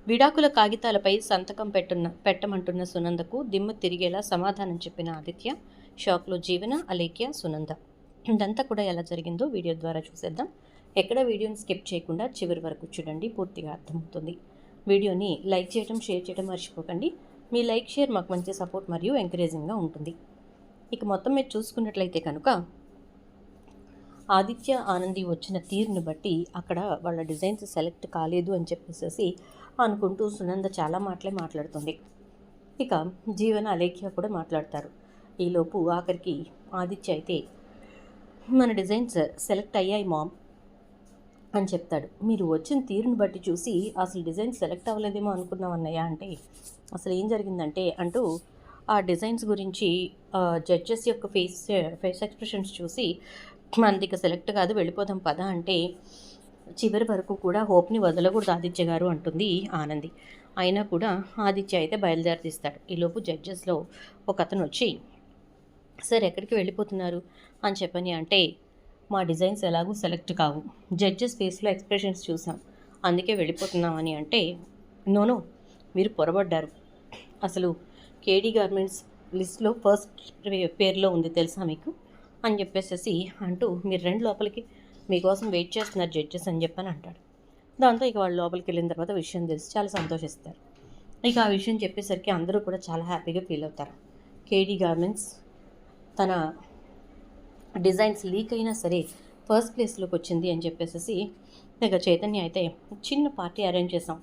విడాకుల కాగితాలపై సంతకం పెట్టమంటున్న సునందకు దిమ్మ తిరిగేలా సమాధానం చెప్పిన ఆదిత్య, షాక్లో జీవన, అలేఖ్య, సునంద. ఇదంతా కూడా ఎలా జరిగిందో వీడియో ద్వారా చూసేద్దాం. ఎక్కడ వీడియోని స్కిప్ చేయకుండా చివరి వరకు చూడండి, పూర్తిగా అర్థమవుతుంది. వీడియోని లైక్ చేయడం, షేర్ చేయడం మర్చిపోకండి. మీ లైక్, షేర్ మాకు మంచి సపోర్ట్ మరియు ఎంకరేజింగ్గా ఉంటుంది. ఇక మొత్తం మీరు చూసుకున్నట్లయితే కనుక ఆదిత్య, ఆనంది వచ్చిన తీరుని బట్టి అక్కడ వాళ్ళ డిజైన్స్ సెలెక్ట్ కాలేదు అని చెప్పేసి అనుకుంటూ సునంద చాలా మాటలే మాట్లాడుతుంది. ఇక జీవన, అలేఖ్య కూడా మాట్లాడతారు. ఈలోపు ఆఖరికి ఆదిత్య అయితే మన డిజైన్స్ సెలెక్ట్ అయ్యాయి మామ్ అని చెప్తాడు. మీరు వచ్చిన తీరుని బట్టి చూసి అసలు డిజైన్ సెలెక్ట్ అవ్వలేదేమో అనుకున్నాం అన్నయ్య అంటే, అసలు ఏం జరిగిందంటే అంటూ ఆ డిజైన్స్ గురించి జడ్జెస్ యొక్క ఫేస్ ఎక్స్ప్రెషన్స్ చూసి మనది ఇక సెలెక్ట్ కాదు, వెళ్ళిపోదాం పద అంటే, చివరి వరకు కూడా హోప్ని వదలకూడదు ఆదిత్య గారు అంటుంది ఆనంది. అయినా కూడా ఆదిత్య అయితే బయలుదేరదీస్తాడు. ఈలోపు జడ్జెస్లో ఒక అతను వచ్చి, సార్ ఎక్కడికి వెళ్ళిపోతున్నారు అని చెప్పని అంటే, మా డిజైన్స్ ఎలాగూ సెలెక్ట్ కావు, జడ్జెస్ ఫేస్లో ఎక్స్ప్రెషన్స్ చూసాం, అందుకే వెళ్ళిపోతున్నామని అంటే, నోనో మీరు పొరబడ్డారు, అసలు కేడీ గార్మెంట్స్ లిస్ట్లో ఫస్ట్ పేరులో ఉంది తెలుసా మీకు అని చెప్పేసి అంటూ, మీరు రెండు లోపలికి, మీకోసం వెయిట్ చేస్తున్నారు జడ్జెస్ అని చెప్పని అంటాడు. దాంతో ఇక వాళ్ళు లోపలికి వెళ్ళిన తర్వాత విషయం తెలిసి చాలా సంతోషిస్తారు. ఇక ఆ విషయం చెప్పేసరికి అందరూ కూడా చాలా హ్యాపీగా ఫీల్ అవుతారు. కేడీ గార్మెంట్స్ తన డిజైన్స్ లీక్ అయినా సరే ఫస్ట్ ప్లేస్లోకి వచ్చింది అని చెప్పేసి ఇక చైతన్య అయితే చిన్న పార్టీ అరేంజ్ చేసాం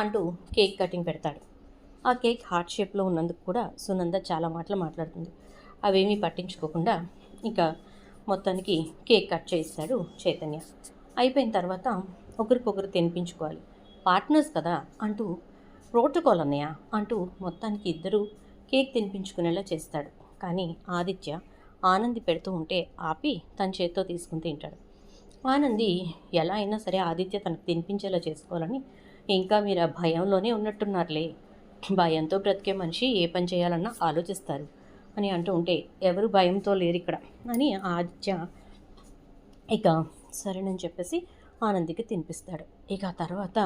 అంటూ కేక్ కటింగ్ పెడతాడు. ఆ కేక్ హార్ట్ షేప్లో ఉన్నందుకు కూడా సునంద చాలా మాటలు మాట్లాడుతుంది. అవేమీ పట్టించుకోకుండా ఇక మొత్తానికి కేక్ కట్ చేయిస్తాడు చైతన్య. అయిపోయిన తర్వాత ఒకరికొకరు తినిపించుకోవాలి, పార్ట్నర్స్ కదా అంటూ, ప్రోటోకాల్ అన్నయ్య అంటూ మొత్తానికి ఇద్దరు కేక్ తినిపించుకునేలా చేస్తాడు. కానీ ఆదిత్య ఆనంది పెడుతూ ఉంటే ఆపి తన చేత్తో తీసుకుని తింటాడు. ఆనంది ఎలా అయినా సరే ఆదిత్య తనకు తినిపించేలా చేసుకోవాలని, ఇంకా మీరు ఆ భయంలోనే ఉన్నట్టున్నారులే, భయంతో బ్రతికే మనిషి ఏ పని చేయాలన్నా ఆలోచిస్తారు అని అంటూ ఉంటే, ఎవరు భయంతో లేరు ఇక్కడ అని ఆదిత్య ఇక సరేనని చెప్పేసి ఆనందికి తినిపిస్తాడు. ఇక ఆ తర్వాత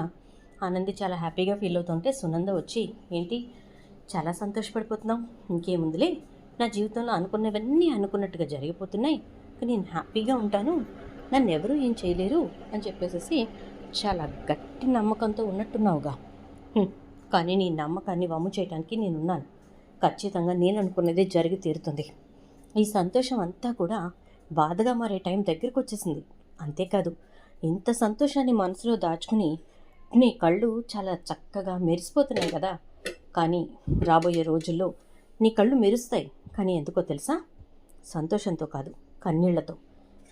ఆనంది చాలా హ్యాపీగా ఫీల్ అవుతుంటే సునంద వచ్చి, ఏంటి చాలా సంతోషపడిపోతున్నావు, ఇంకేముందులే, నా జీవితంలో అనుకున్నవన్నీ అనుకున్నట్టుగా జరిగిపోతున్నాయి, కానీ నేను హ్యాపీగా ఉంటాను, నన్ను ఎవరూ ఏం చేయలేరు అని చెప్పేసి చాలా గట్టి నమ్మకంతో ఉన్నట్టున్నావుగా, కానీ నీ నమ్మకాన్ని వమ్ము చేయడానికి నేనున్నాను, ఖచ్చితంగా నేను అనుకున్నదే జరిగి తీరుతుంది. ఈ సంతోషం అంతా కూడా బాధగా మారే టైం దగ్గరికి వచ్చేసింది. అంతేకాదు, ఇంత సంతోషాన్ని మనసులో దాచుకుని నీ కళ్ళు చాలా చక్కగా మెరిసిపోతున్నాయి కదా, కానీ రాబోయే రోజుల్లో నీ కళ్ళు మెరుస్తాయి, కానీ ఎందుకో తెలుసా, సంతోషంతో కాదు, కన్నీళ్లతో.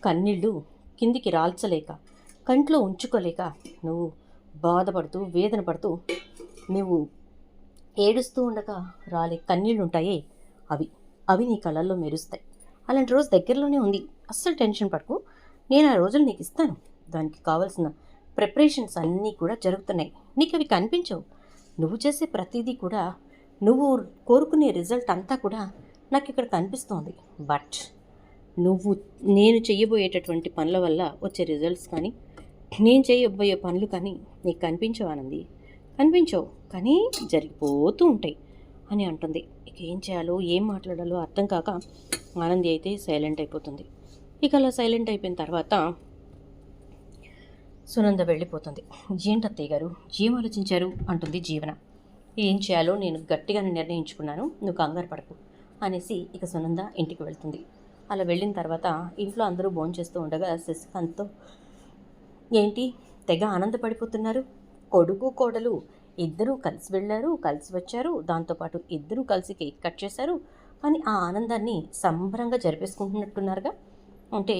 కన్నీళ్ళు కిందికి రాల్చలేక, కంట్లో ఉంచుకోలేక నువ్వు బాధపడుతూ వేదన పడుతూ నువ్వు ఏడుస్తూ ఉండగా రాలే కన్నీళ్ళు ఉంటాయే, అవి నీ కళ్ళల్లో మెరుస్తాయి. అలాంటి రోజు దగ్గరలోనే ఉంది, అస్సలు టెన్షన్ పడకు, నేను ఆ రోజులు నీకు ఇస్తాను, దానికి కావాల్సిన ప్రిపరేషన్స్ అన్నీ కూడా జరుగుతున్నాయి, నీకు అవి కనిపించవు, నువ్వు చేసే ప్రతిదీ కూడా, నువ్వు కోరుకునే రిజల్ట్ అంతా కూడా నాకు ఇక్కడ కనిపిస్తోంది, బట్ నేను చేయబోయేటటువంటి పనుల వల్ల వచ్చే రిజల్ట్స్ కానీ, నేను చేయబోయే పనులు కానీ నీకు కనిపించవు ఆనంది, కనిపించవు, కానీ జరిగిపోతూ ఉంటాయి అని అంటుంది. ఇక ఏం చేయాలో ఏం మాట్లాడాలో అర్థం కాక ఆనంది అయితే సైలెంట్ అయిపోతుంది. ఇక అలా సైలెంట్ అయిపోయిన తర్వాత సునంద వెళ్ళిపోతుంది. ఏంటి అత్తయ్య గారు ఏం ఆలోచించారు అంటుంది జీవన. ఏం చేయాలో నేను గట్టిగా నిర్ణయించుకున్నాను, నువ్వు కంగారు పడకు అనేసి ఇక సునంద ఇంటికి వెళ్తుంది. అలా వెళ్ళిన తర్వాత ఇంట్లో అందరూ భోంచేస్తూ ఉండగా శశికాంత్తో, ఏంటి తెగ ఆనందపడిపోతున్నారు, కొడుకు కోడలు ఇద్దరూ కలిసి వెళ్ళారు, కలిసి వచ్చారు, దాంతోపాటు ఇద్దరూ కలిసి కేక్ కట్ చేశారు అని ఆ ఆనందాన్ని సంబరంగా జరిపేసుకుంటున్నట్టున్నారుగా అంటే,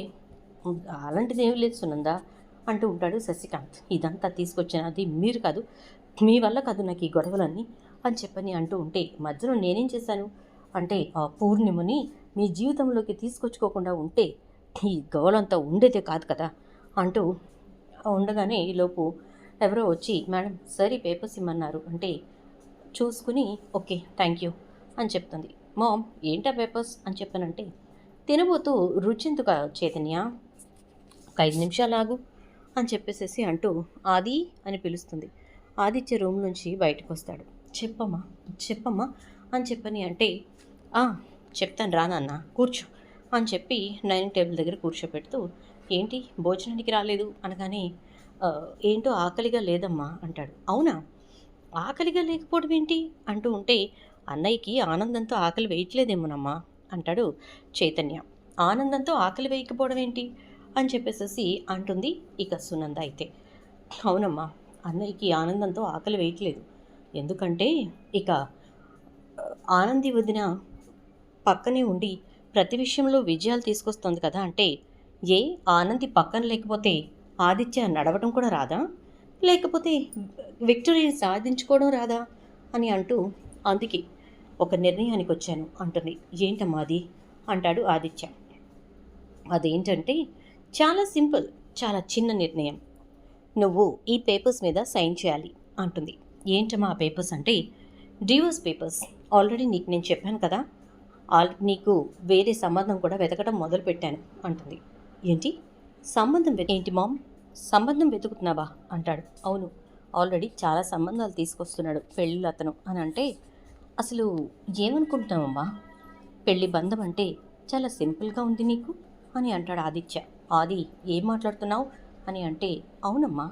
అలాంటిది ఏమీ లేదు సునంద అంటూ ఉంటాడు శశికాంత్. ఇదంతా తీసుకొచ్చినది మీరు కాదు, మీ వల్ల కాదు నాకు ఈ గొడవలన్నీ అని చెప్పని అంటూ ఉంటే, మధ్యలో నేనేం చేశాను అంటే, ఆ పూర్ణిమని మీ జీవితంలోకి తీసుకొచ్చుకోకుండా ఉంటే ఈ గొడవలంతా ఉండేదే కాదు కదా అంటూ ఉండగానే ఈలోపు ఎవరో వచ్చి, మేడం సార్ ఈ పేపర్స్ ఇమ్మన్నారు అంటే, చూసుకుని ఓకే థ్యాంక్ యూ అని చెప్తుంది. మామ్ ఏంటా పేపర్స్ అని చెప్పానంటే, తినబోతూ రుచిందుగా చైతన్య ఒక 5 నిమిషాలు ఆగు అని చెప్పేసేసి అంటూ ఆది అని పిలుస్తుంది. ఆదిత్య రూమ్ నుంచి బయటకు వస్తాడు. చెప్పమ్మా చెప్పమ్మా అని చెప్పని అంటే, "ఆ, చెప్తాను రా నాన్న, కూర్చో" అని చెప్పి డైనింగ్ టేబుల్ దగ్గర కూర్చోపెడుతూ, "ఏంటి భోజనానికి రాలేదు" అనగానే, "ఆ, ఏంటో ఆకలిగా లేదమ్మా" అంటాడు. "అవునా, ఆకలిగా లేకపోవడం ఏంటి" అంటూ ఉంటే, "అన్నయ్యకి ఆనందంతో ఆకలి వేయట్లేదేమోనమ్మా" అంటాడు చైతన్య. "ఆనందంతో ఆకలి వేయకపోవడం ఏంటి" అని చెప్పేసేసి అంటుంది ఇక సునంద అయితే. "అవునమ్మా, అన్నయ్యకి ఆనందంతో ఆకలి వేయట్లేదు. ఎందుకంటే ఇక ఆనంది వదిన పక్కనే ఉండి ప్రతి విషయంలో విజయాలు తీసుకొస్తుంది కదా" అంటే, "ఏ ఆనంది పక్కన లేకపోతే ఆదిత్య నడవటం కూడా రాదా, లేకపోతే విక్టరీని సాధించుకోవడం రాదా" అని అంటూ, "అందుకే ఒక నిర్ణయానికి వచ్చాను" అంటుంది. "ఏంటమ్మా అది" అంటాడు ఆదిత్య. "అదేంటంటే చాలా సింపుల్, చాలా చిన్న నిర్ణయం. నువ్వు ఈ పేపర్స్ మీద సైన్ చేయాలి" అంటుంది. "ఏంటమ్మా ఆ పేపర్స్" అంటే, "డివోర్స్ పేపర్స్. ఆల్రెడీ నీకు నేను చెప్పాను కదా, నీకు వేరే సంబంధం కూడా వెతకడం మొదలుపెట్టాను" అంటుంది. "ఏంటి సంబంధం ఏంటి మామ్, సంబంధం వెతుకుతున్నావా" అంటాడు. "అవును, ఆల్రెడీ చాలా సంబంధాలు తీసుకొస్తున్నాడు పెళ్ళిళ్ళు అతను" అని అంటే, "అసలు ఏమనుకుంటున్నావమ్మా, పెళ్లి బంధం అంటే చాలా సింపుల్గా ఉంది నీకు" అని అంటాడు ఆదిత్య. "ఆది, ఏం మాట్లాడుతున్నావు" అని అంటే, "అవునమ్మా,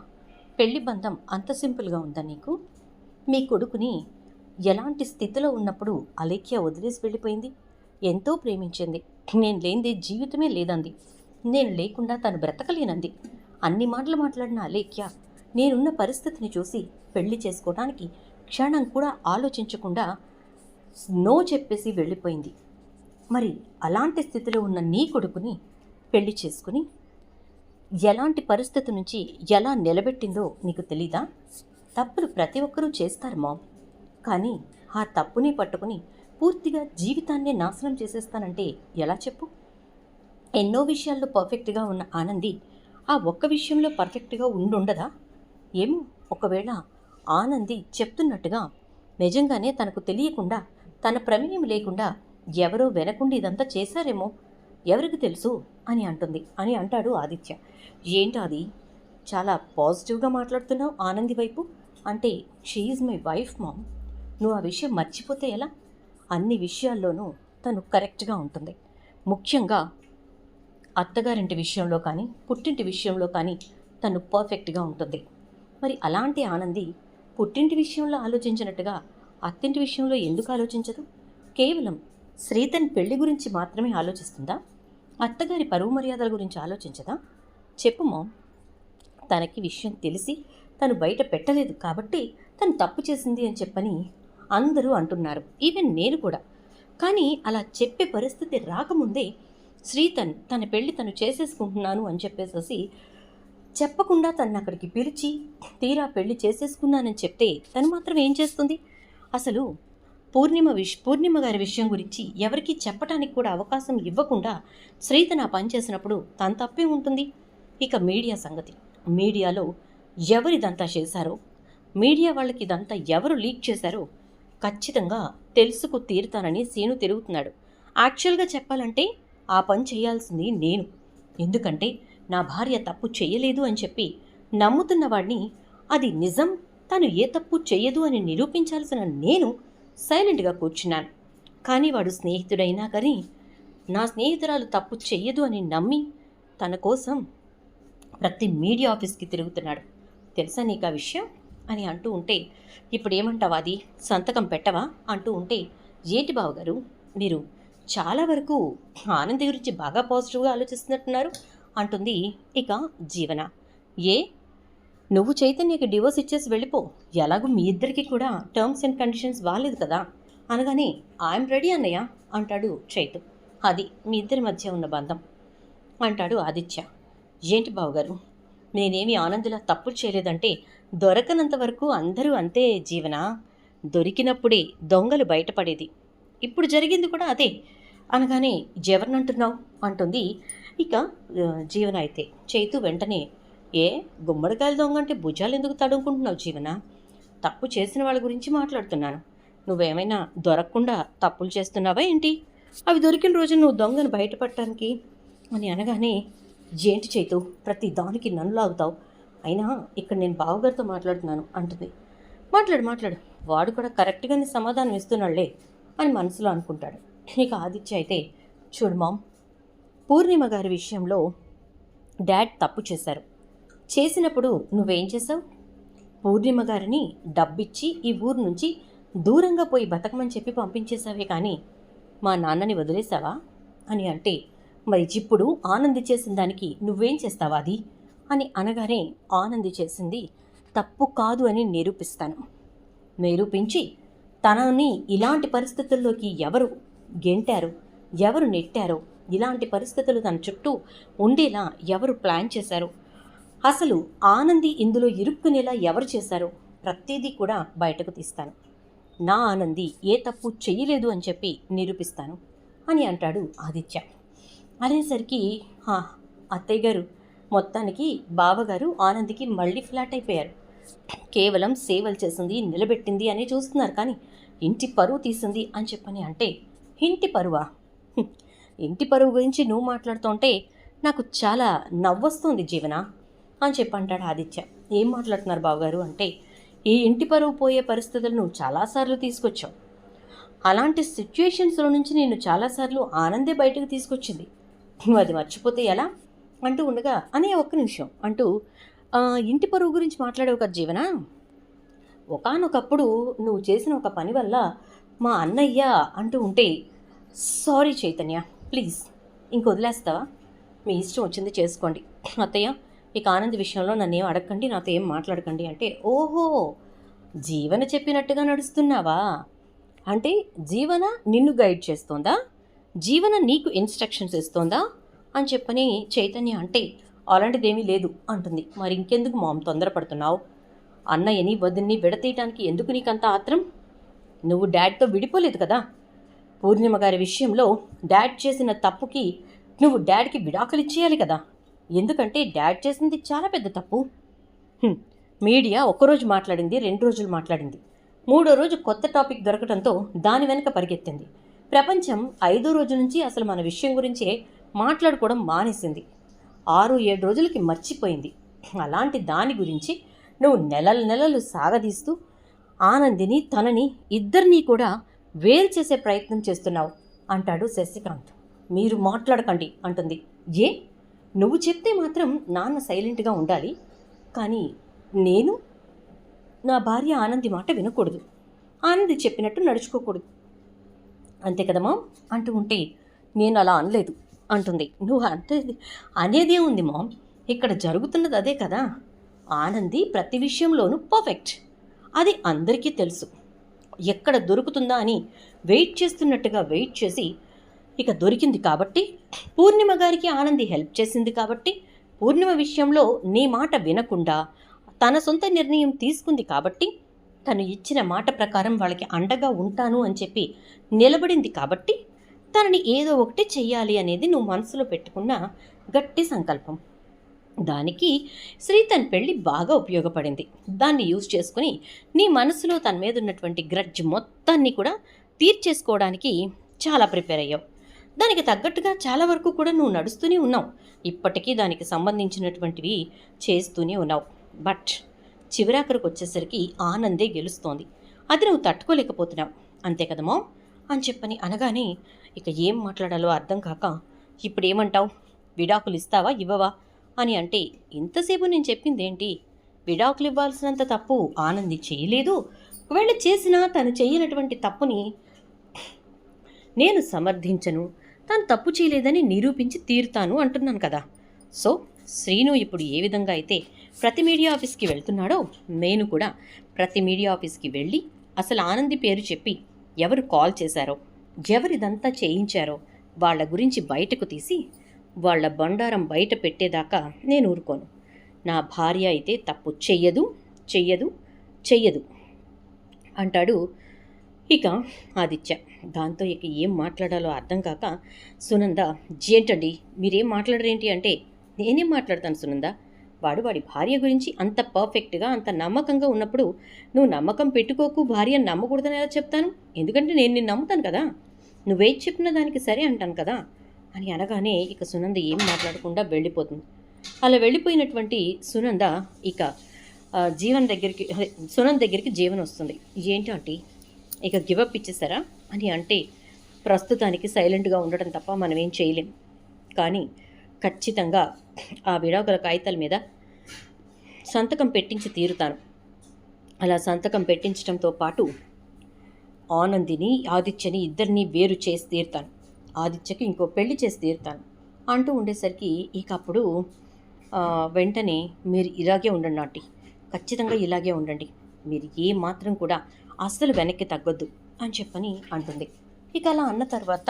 పెళ్లి బంధం అంత సింపుల్గా ఉందా నీకు? మీ కొడుకుని ఎలాంటి స్థితిలో ఉన్నప్పుడు అలేఖ్య వదిలేసి వెళ్ళిపోయింది. ఎంతో ప్రేమించింది. నేను లేనిదే జీవితమే లేదంది. నేను లేకుండా తను బ్రతకలేనంది. అన్ని మాటలు మాట్లాడిన అలేఖ్య నేనున్న పరిస్థితిని చూసి పెళ్లి చేసుకోవడానికి క్షణం కూడా ఆలోచించకుండా నో చెప్పేసి వెళ్ళిపోయింది. మరి అలాంటి స్థితిలో ఉన్న నీ కొడుకుని పెళ్లి చేసుకుని ఎలాంటి పరిస్థితి నుంచి ఎలా నిలబెట్టిందో నీకు తెలీదా? తప్పులు ప్రతి ఒక్కరూ చేస్తారు మామ్, కానీ ఆ తప్పుని పట్టుకుని పూర్తిగా జీవితాన్నే నాశనం చేసేస్తానంటే ఎలా చెప్పు? ఎన్నో విషయాల్లో పర్ఫెక్ట్గా ఉన్న ఆనంది ఆ ఒక్క విషయంలో పర్ఫెక్ట్గా ఉండుండదా? ఏమో, ఒకవేళ ఆనంది చెప్తున్నట్టుగా నిజంగానే తనకు తెలియకుండా, తన ప్రమేయం లేకుండా ఎవరో వెనకుండి ఇదంతా చేశారేమో, ఎవరికి తెలుసు" అని అంటుంది. అని అంటాడు ఆదిత్య. "ఏంటి అది, చాలా పాజిటివ్గా మాట్లాడుతున్నావు ఆనంది వైపు" అంటే, "షీఈజ్ మై వైఫ్ మామ్, నువ్వు ఆ విషయం మర్చిపోతే ఎలా? అన్ని విషయాల్లోనూ తను కరెక్ట్గా ఉంటుంది. ముఖ్యంగా అత్తగారింటి విషయంలో కానీ, పుట్టింటి విషయంలో కానీ తను పర్ఫెక్ట్గా ఉంటుంది. మరి అలాంటి ఆనంది పుట్టింటి విషయంలో ఆలోచించినట్టుగా అత్తింటి విషయంలో ఎందుకు ఆలోచించదు? కేవలం శ్రీతన్ పెళ్లి గురించి మాత్రమే ఆలోచిస్తుందా? అత్తగారి పరువు మర్యాదల గురించి ఆలోచించదా? చెప్పు మామ్. తనకి విషయం తెలిసి తను బయట పెట్టలేదు కాబట్టి తను తప్పు చేసింది అని చెప్పని అందరూ అంటున్నారు, ఈవెన్ నేను కూడా. కానీ అలా చెప్పే పరిస్థితి రాకముందే శ్రీతన్ తన పెళ్లి తను చేసేసుకుంటున్నాను అని చెప్పేసి చెప్పకుండా తను అక్కడికి పిలిచి తీరా పెళ్లి చేసేసుకున్నానని చెప్తే తను మాత్రం ఏం చేస్తుంది? అసలు పూర్ణిమ గారి విషయం గురించి ఎవరికీ చెప్పడానికి కూడా అవకాశం ఇవ్వకుండా శ్రీతన్ ఆ పని చేసినప్పుడు తన తప్పే ఉంటుంది. ఇక మీడియా సంగతి, మీడియాలో ఎవరిదంతా చేశారో, మీడియా వాళ్ళకి ఇదంతా ఎవరు లీక్ చేశారో ఖచ్చితంగా తెలుసుకు తీరుతానని సీను తిరుగుతున్నాడు. యాక్చువల్గా చెప్పాలంటే ఆ పని చేయాల్సింది నేను. ఎందుకంటే నా భార్య తప్పు చెయ్యలేదు అని చెప్పి నమ్ముతున్న వాడిని అది నిజం, తను ఏ తప్పు చెయ్యదు అని నిరూపించాల్సిన నేను సైలెంట్గా కూర్చున్నాను. కానీ వాడు స్నేహితుడైనా కానీ నా స్నేహితురాలు తప్పు చెయ్యదు అని నమ్మి తన కోసం ప్రతి మీడియా ఆఫీస్కి తిరుగుతున్నాడు. తెలుసా నీకు ఆ విషయం అని అంటూ ఉంటే, ఇప్పుడు ఏమంటావా, అది సంతకం పెట్టవా అంటూ ఉంటే, ఏంటి బావగారు మీరు చాలా వరకు ఆనంది గురించి బాగా పాజిటివ్గా ఆలోచిస్తున్నట్టున్నారు అంటుంది ఇక జీవన. ఏ, నువ్వు చైతన్యకి డివోర్స్ ఇచ్చేసి వెళ్ళిపో, ఎలాగూ మీ ఇద్దరికి కూడా టర్మ్స్ అండ్ కండిషన్స్ బాగాలేదు కదా అనగానే, ఐఎమ్ రెడీ అన్నయ్య అంటాడు చైతు. అది మీ ఇద్దరి మధ్య ఉన్న బంధం అంటాడు ఆదిత్య. ఏంటి బావగారు, నేనేమి ఆనందులా తప్పులు చేయలేదంటే దొరకనంత వరకు అందరూ అంతే జీవన, దొరికినప్పుడే దొంగలు బయటపడేది. ఇప్పుడు జరిగింది కూడా అదే అనగానే, ఎవరినంటున్నావు అంటుంది ఇక జీవన. అయితే చైతు వెంటనే, ఏ, గుమ్మడికాయల దొంగ అంటే భుజాలు ఎందుకు తడుముకుంటున్నావు జీవన? తప్పు చేసిన వాళ్ళ గురించి మాట్లాడుతున్నాను. నువ్వేమైనా దొరకకుండా తప్పులు చేస్తున్నావా ఏంటి? అవి దొరికిన రోజు నువ్వు దొంగను బయటపడటానికి అని అనగానే, ఏంటి చైతు ప్రతి దానికి నన్ను లాగుతావు? అయినా ఇక్కడ నేను బావగారితో మాట్లాడుతున్నాను అంటుంది. మాట్లాడు మాట్లాడు, వాడు కూడా కరెక్ట్గానే సమాధానం ఇస్తున్నాడులే అని మనసులో అనుకుంటాడు. ఇక ఆదిత్య అయితే, చూడు మామ్, పూర్ణిమ గారి విషయంలో డాడ్ తప్పు చేశారు. చేసినప్పుడు నువ్వేం చేసావు? పూర్ణిమ గారిని డబ్బిచ్చి ఈ ఊరు నుంచి దూరంగా పోయి బతకమని చెప్పి పంపించేశావే కానీ మా నాన్నని వదిలేసావా అని అంటే, మరి ఇప్పుడు ఆనంది చేసిన దానికి నువ్వేం చేస్తావా అది అని అనగానే, ఆనంది చేసింది తప్పు కాదు అని నిరూపించి తనని ఇలాంటి పరిస్థితుల్లోకి ఎవరు గెంటారు, ఎవరు నెట్టారో, ఇలాంటి పరిస్థితులు తన చుట్టూ ఉండేలా ఎవరు ప్లాన్ చేశారు, అసలు ఆనంది ఇందులో ఇరుక్కునేలా ఎవరు చేశారో ప్రతిదీ కూడా బయటకు తీస్తాను. నా ఆనంది ఏ తప్పు చెయ్యలేదు అని చెప్పి నిరూపిస్తాను అని అంటాడు ఆదిత్య. అనేసరికి అత్తయ్య గారు, మొత్తానికి బావగారు ఆనందికి మళ్ళీ ఫ్లాట్ అయిపోయారు. కేవలం సేవలు చేసింది, నిలబెట్టింది అని చూస్తున్నారు, కానీ ఇంటి పరువు తీసింది అని చెప్పని అంటే, ఇంటి పరువా? ఇంటి పరువు గురించి నువ్వు మాట్లాడుతుంటే నాకు చాలా నవ్వొస్తుంది జీవన అని చెప్పంటాడు ఆదిత్య. ఏం మాట్లాడుతున్నారు బావగారు అంటే, ఈ ఇంటి పరువు పోయే పరిస్థితులు నువ్వు చాలాసార్లు తీసుకొచ్చావు. అలాంటి సిచ్యుయేషన్స్లో నుంచి నేను చాలాసార్లు ఆనందే బయటకు తీసుకొచ్చింది. నువ్వు అది మర్చిపోతే ఎలా అంటూ ఉండగా, అనే ఒక్క నిమిషం అంటూ, ఇంటి పరువు గురించి మాట్లాడేవు కదా జీవన, ఒకానొకప్పుడు నువ్వు చేసిన ఒక పని వల్ల మా అన్నయ్య అంటూ ఉంటే, సారీ చైతన్య, ప్లీజ్ ఇంక వదిలేస్తావా? మీ ఇష్టం వచ్చింది చేసుకోండి అత్తయ్య, ఇక ఆనంద్ విషయంలో నన్ను ఏం అడగకండి, నాతో ఏం మాట్లాడకండి అంటే, ఓహో జీవన చెప్పినట్టుగా నడుస్తున్నావా? అంటే జీవన నిన్ను గైడ్ చేస్తోందా? జీవన నీకు ఇన్స్ట్రక్షన్స్ ఇస్తోందా అని చెప్పని చైతన్య అంటే, అలాంటిదేమీ లేదు అంటుంది. మరి ఇంకెందుకు మామ్ తొందరపడుతున్నావు? అన్నయ్యని వదిన్ని విడతీయటానికి ఎందుకు నీకంత ఆత్రం? నువ్వు డాడ్తో విడిపోలేదు కదా. పూర్ణిమ గారి విషయంలో డాడ్ చేసిన తప్పుకి నువ్వు డాడ్కి విడాకులు ఇచ్చేయాలి కదా. ఎందుకంటే డాడ్ చేసింది చాలా పెద్ద తప్పు. మీడియా ఒక్కరోజు మాట్లాడింది, 2 రోజులు మాట్లాడింది, 3వ రోజు కొత్త టాపిక్ దొరకడంతో దాని వెనక పరిగెత్తింది. ప్రపంచం 5వ రోజు నుంచి అసలు మన విషయం గురించే మాట్లాడుకోవడం మానేసింది. 6-7 రోజులకి మర్చిపోయింది. అలాంటి దాని గురించి నువ్వు నెలలు సాగదీస్తూ ఆనందిని తనని ఇద్దరినీ కూడా వేరు చేసే ప్రయత్నం చేస్తున్నావు అంటాడు శశికాంత్. మీరు మాట్లాడకండి అంటుంది. ఏ, నువ్వు చెప్తే మాత్రం నాన్న సైలెంట్గా ఉండాలి, కానీ నేను నా భార్య ఆనంది మాట వినకూడదు, ఆనంది చెప్పినట్టు నడుచుకోకూడదు, అంతే కదమ్మా అంటూ ఉంటే, నేను అలా అనలేదు అంటుంది. నువ్వు అంటే అనేదే ఉంది మామ్, ఇక్కడ జరుగుతున్నది అదే కదా. ఆనంది ప్రతి విషయంలోనూ పర్ఫెక్ట్, అది అందరికీ తెలుసు. ఎక్కడ దొరుకుతుందా అని వెయిట్ చేస్తున్నట్టుగా వెయిట్ చేసి ఇక దొరికింది కాబట్టి, పూర్ణిమ గారికి ఆనంది హెల్ప్ చేసింది కాబట్టి, పూర్ణిమ విషయంలో నీ మాట వినకుండా తన సొంత నిర్ణయం తీసుకుంది కాబట్టి, తను ఇచ్చిన మాట ప్రకారం వాళ్ళకి అండగా ఉంటాను అని చెప్పి నిలబడింది కాబట్టి, తనని ఏదో ఒకటి చెయ్యాలి అనేది నువ్వు మనసులో పెట్టుకున్న గట్టి సంకల్పం. దానికి శ్రీతన్ పెళ్ళి బాగా ఉపయోగపడింది. దాన్ని యూజ్ చేసుకుని నీ మనసులో తన మీద ఉన్నటువంటి గ్రడ్జ్ మొత్తాన్ని కూడా తీర్చేసుకోవడానికి చాలా ప్రిపేర్ అయ్యావు. దానికి తగ్గట్టుగా చాలా వరకు కూడా నువ్వు నడుస్తూనే ఉన్నావు. ఇప్పటికీ దానికి సంబంధించినటువంటివి చేస్తూనే ఉన్నావు. బట్ చివరాఖరికి వచ్చేసరికి ఆనందే గెలుస్తోంది. అది నువ్వు తట్టుకోలేకపోతున్నావు, అంతే కదమ్మా అని చెప్పని అనగానే ఇక ఏం మాట్లాడాలో అర్థం కాక, ఇప్పుడు ఏమంటావు? విడాకులు ఇస్తావా ఇవ్వవా అని అంటే, ఇంతసేపు నేను చెప్పిందేంటి? విడాకులు ఇవ్వాల్సినంత తప్పు ఆనంది చేయలేదు. ఒకవేళ చేసినా తను చేయనటువంటి తప్పుని నేను సమర్థించను, తను తప్పు చేయలేదని నిరూపించి తీరుతాను అంటున్నాను కదా. సో శ్రీను ఇప్పుడు ఏ విధంగా అయితే ప్రతి మీడియా ఆఫీస్కి వెళ్తున్నాడో, నేను కూడా ప్రతి మీడియా ఆఫీస్కి వెళ్ళి అసలు ఆనంది పేరు చెప్పి ఎవరు కాల్ చేశారో, ఎవరిదంతా చేయించారో వాళ్ళ గురించి బయటకు తీసి వాళ్ళ బండారం బయట పెట్టేదాకా నేను ఊరుకోను. నా భార్య అయితే తప్పు చెయ్యదు చెయ్యదు చెయ్యదు అంటాడు ఇక ఆదిత్య. దాంతో ఇక ఏం మాట్లాడాలో అర్థం కాక, సునంద, ఏంటండి మీరేం మాట్లాడరేంటి అంటే, నేనేం మాట్లాడతాను సునంద, వాడి భార్య గురించి అంత పర్ఫెక్ట్గా అంత నమ్మకంగా ఉన్నప్పుడు నువ్వు నమ్మకం పెట్టుకోకు, భార్యను నమ్మకూడదని ఎలా చెప్తాను? ఎందుకంటే నేను నిన్ను నమ్ముతాను కదా, నువ్వేం చెప్పిన దానికి సరే అంటాను కదా అని అనగానే ఇక సునంద ఏం మాట్లాడకుండా వెళ్ళిపోతుంది. అలా వెళ్ళిపోయినటువంటి సునంద ఇక జీవన్ దగ్గరికి సునంద్ దగ్గరికి జీవన్ వస్తుంది. ఏంటి ఆంటీ ఇక గివప్ ఇచ్చేసారా అని అంటే, ప్రస్తుతానికి సైలెంట్గా ఉండడం తప్ప మనం ఏం చేయలేం, కానీ ఖచ్చితంగా ఆ విడాకుల కాగితాల మీద సంతకం పెట్టించి తీరుతాను. అలా సంతకం పెట్టించడంతో పాటు ఆనందిని ఆదిత్యని ఇద్దరిని వేరు చేసి తీరుతాను, ఆదిత్యకి ఇంకో పెళ్లి చేసి తీరుతాను అంటూ ఉండేసరికి ఇక అప్పుడు వెంటనే మీరు ఇలాగే ఉండండి ఆంటీ, ఖచ్చితంగా ఇలాగే ఉండండి, మీరు ఏ మాత్రం కూడా అస్సలు వెనక్కి తగ్గొద్దు అని చెప్పని అంటుంది. ఇక అలా అన్న తర్వాత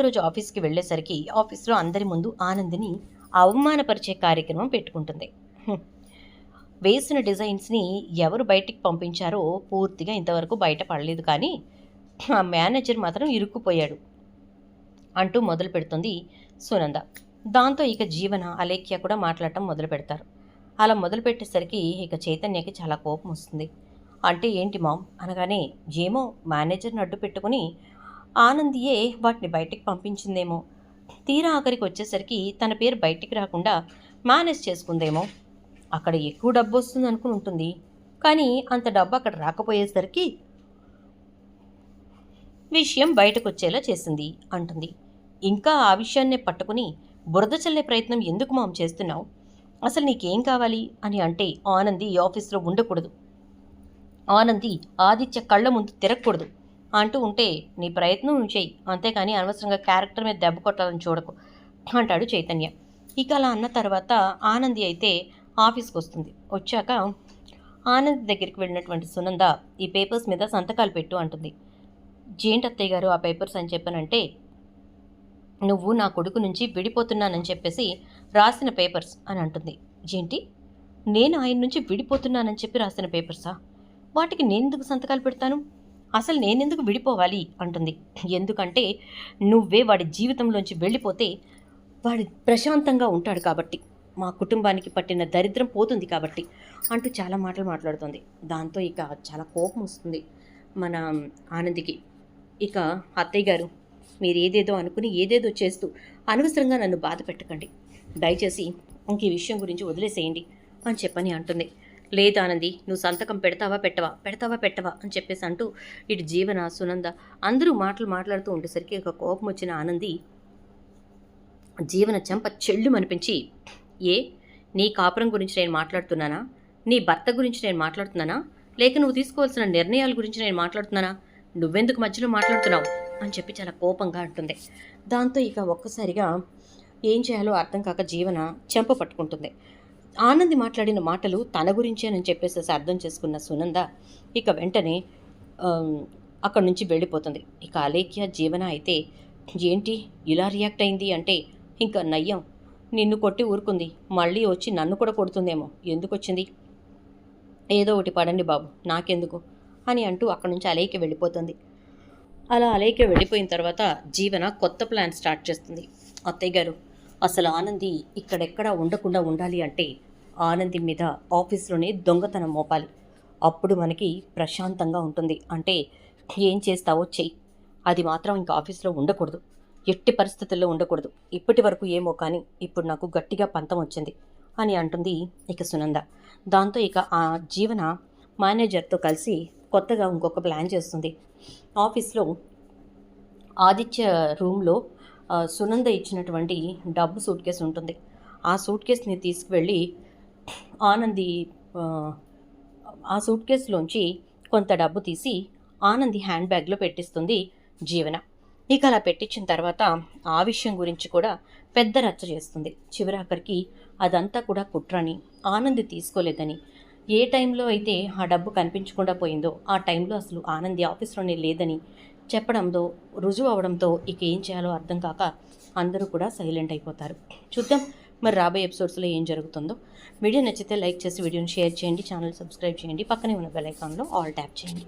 రోజు ఆఫీస్కి వెళ్ళేసరికి ఆఫీస్లో అందరి ముందు ఆనందిని అవమానపరిచే కార్యక్రమం పెట్టుకుంటుంది. వేసిన డిజైన్స్ని ఎవరు బయటికి పంపించారో పూర్తిగా ఇంతవరకు బయట పడలేదు, కానీ ఆ మేనేజర్ మాత్రం ఇరుక్కుపోయాడు అంటూ మొదలు పెడుతుంది సునంద. దాంతో ఇక జీవన అలేఖ్య కూడా మాట్లాడటం మొదలు పెడతారు. అలా మొదలు పెట్టేసరికి ఇక చైతన్యకి చాలా కోపం వస్తుంది. అంటే ఏంటి మామ్ అనగానే, ఏమో మేనేజర్ని అడ్డు పెట్టుకుని ఆనందియే వాటిని బయటికి పంపించిందేమో, తీరా ఆఖరికి వచ్చేసరికి తన పేరు బయటికి రాకుండా మేనేజ్ చేసుకుందేమో, అక్కడ ఎక్కువ డబ్బు వస్తుంది అనుకుని ఉంటుంది, కానీ అంత డబ్బు అక్కడ రాకపోయేసరికి విషయం బయటకు వచ్చేలా చేసింది అంటుంది. ఇంకా ఆ విషయాన్నే పట్టుకుని బురద చల్లే ప్రయత్నం ఎందుకు మాం చేస్తున్నావు, అసలు నీకేం కావాలి అని అంటే, ఆనంది ఈ ఆఫీస్లో ఉండకూడదు, ఆనంది ఆదిత్య కళ్ళ ముందు తిరగకూడదు అంటూ ఉంటే, నీ ప్రయత్నం నువ్వు చెయ్యి, అంతేకాని అనవసరంగా క్యారెక్టర్ మీద దెబ్బ కొట్టాలని చూడకు అంటాడు చైతన్య. ఇక అలా అన్న తర్వాత ఆనంది అయితే ఆఫీస్కి వస్తుంది. వచ్చాక ఆనంద్ దగ్గరికి వెళ్ళినటువంటి సునంద ఈ పేపర్స్ మీద సంతకాలు పెట్టు అంటుంది. జేంటి అత్తయ్య గారు ఆ పేపర్స్ అని చెప్పానంటే, నువ్వు నా కొడుకు నుంచి విడిపోతున్నానని చెప్పేసి రాసిన పేపర్స్ అని అంటుంది. ఏంటి, నేను ఆయన నుంచి విడిపోతున్నానని చెప్పి రాసిన పేపర్సా, వాటికి నేనెందుకు సంతకాలు పెడతాను, అసలు నేనెందుకు విడిపోవాలి అంటుంది. ఎందుకంటే నువ్వే వాడి జీవితంలోంచి వెళ్ళిపోతే వాడి ప్రశాంతంగా ఉంటాడు కాబట్టి, మా కుటుంబానికి పట్టిన దరిద్రం పోతుంది కాబట్టి అంటూ చాలా మాటలు మాట్లాడుతుంది. దాంతో ఇక చాలా కోపం వస్తుంది మన ఆనందికి. ఇక అత్తయ్య గారు, మీరు ఏదేదో అనుకుని ఏదేదో చేస్తూ అనవసరంగా నన్ను బాధ పెట్టకండి, దయచేసి ఇంక ఈ విషయం గురించి వదిలేసేయండి అని చెప్పని అంటుంది. లేదు ఆనంది, నువ్వు సంతకం పెడతావా పెట్టవా అని చెప్పేసి అంటూ ఇటు జీవన సునంద అందరూ మాట్లాడుతూ ఉండేసరికి ఒక కోపం వచ్చిన ఆనంది జీవన చెంప చెళ్ళు అనిపించి, ఏ నీ కాపురం గురించి నేను మాట్లాడుతున్నానా, నీ భర్త గురించి నేను మాట్లాడుతున్నానా, లేక నువ్వు తీసుకోవాల్సిన నిర్ణయాల గురించి నేను మాట్లాడుతున్నానా, నువ్వెందుకు మధ్యలో మాట్లాడుతున్నావు అని చెప్పి చాలా కోపంగా అంటుంది. దాంతో ఇక ఒక్కసారిగా ఏం చేయాలో అర్థం కాక జీవన చెంప పట్టుకుంటుంది. ఆనంది మాట్లాడిన మాటలు తన గురించేనని చెప్పేసి అర్థం చేసుకున్న సునంద ఇక వెంటనే అక్కడి నుంచి వెళ్ళిపోతుంది. ఇక అలేఖ్య జీవన అయితే, ఏంటి ఇలా రియాక్ట్ అయింది అంటే, ఇంకా నయ్యం, నిన్ను కొట్టి ఊరుకుంది, మళ్ళీ వచ్చి నన్ను కూడా కొడుతుందేమో, ఎందుకు వచ్చింది, ఏదో ఒకటి పడండి బాబు నాకెందుకు అని అంటూ అక్కడి నుంచి అలేఖ్య వెళ్ళిపోతుంది. అలా అలేఖ్య వెళ్ళిపోయిన తర్వాత జీవన కొత్త ప్లాన్ స్టార్ట్ చేస్తుంది. అత్తయ్య గారు, అసలు ఆనంది ఇక్కడెక్కడ ఉండకుండా ఉండాలి అంటే, ఆనంది మీద ఆఫీస్లోనే దొంగతనం మోపాలి, అప్పుడు మనకి ప్రశాంతంగా ఉంటుంది. అంటే ఏం చేస్తావో చెయ్యి, అది మాత్రం ఇంకా ఆఫీస్లో ఉండకూడదు, ఎట్టి పరిస్థితుల్లో ఉండకూడదు, ఇప్పటి వరకు ఏమో కానీ ఇప్పుడు నాకు గట్టిగా పంతం వచ్చింది అని అంటుంది ఇక సునంద. దాంతో ఇక ఆ జీవన మేనేజర్తో కలిసి కొత్తగా ఇంకొక ప్లాన్ చేస్తుంది. ఆఫీస్లో ఆదిత్య రూమ్లో సునంద ఇచ్చినటువంటి డబ్బు సూట్ కేసు ఉంటుంది. ఆ సూట్ కేసుని తీసుకువెళ్ళి ఆనంది ఆ సూట్ కేసులోంచి కొంత డబ్బు తీసి ఆనంది హ్యాండ్ బ్యాగ్లో పెట్టిస్తుంది జీవన. ఇక అలా పెట్టించిన తర్వాత ఆ విషయం గురించి కూడా పెద్ద రచ్చ చేస్తుంది. చివరాఖరికి అదంతా కూడా కుట్రని, ఆనంది తీసుకోలేదని, ఏ టైంలో అయితే ఆ డబ్బు కనిపించకుండా పోయిందో ఆ టైంలో అసలు ఆనంది ఆఫీస్లోనే లేదని చెప్పడంతో, రుజువు అవడంతో ఇక ఏం చేయాలో అర్థం కాక అందరూ కూడా సైలెంట్ అయిపోతారు. చూద్దాం మరి రాబోయే ఎపిసోడ్స్లో ఏం జరుగుతుందో. వీడియో నచ్చితే లైక్ చేసి వీడియోని షేర్ చేయండి, ఛానల్ సబ్స్క్రైబ్ చేయండి, పక్కనే ఉన్న బెల్ ఐకాన్లో ఆల్ ట్యాప్ చేయండి.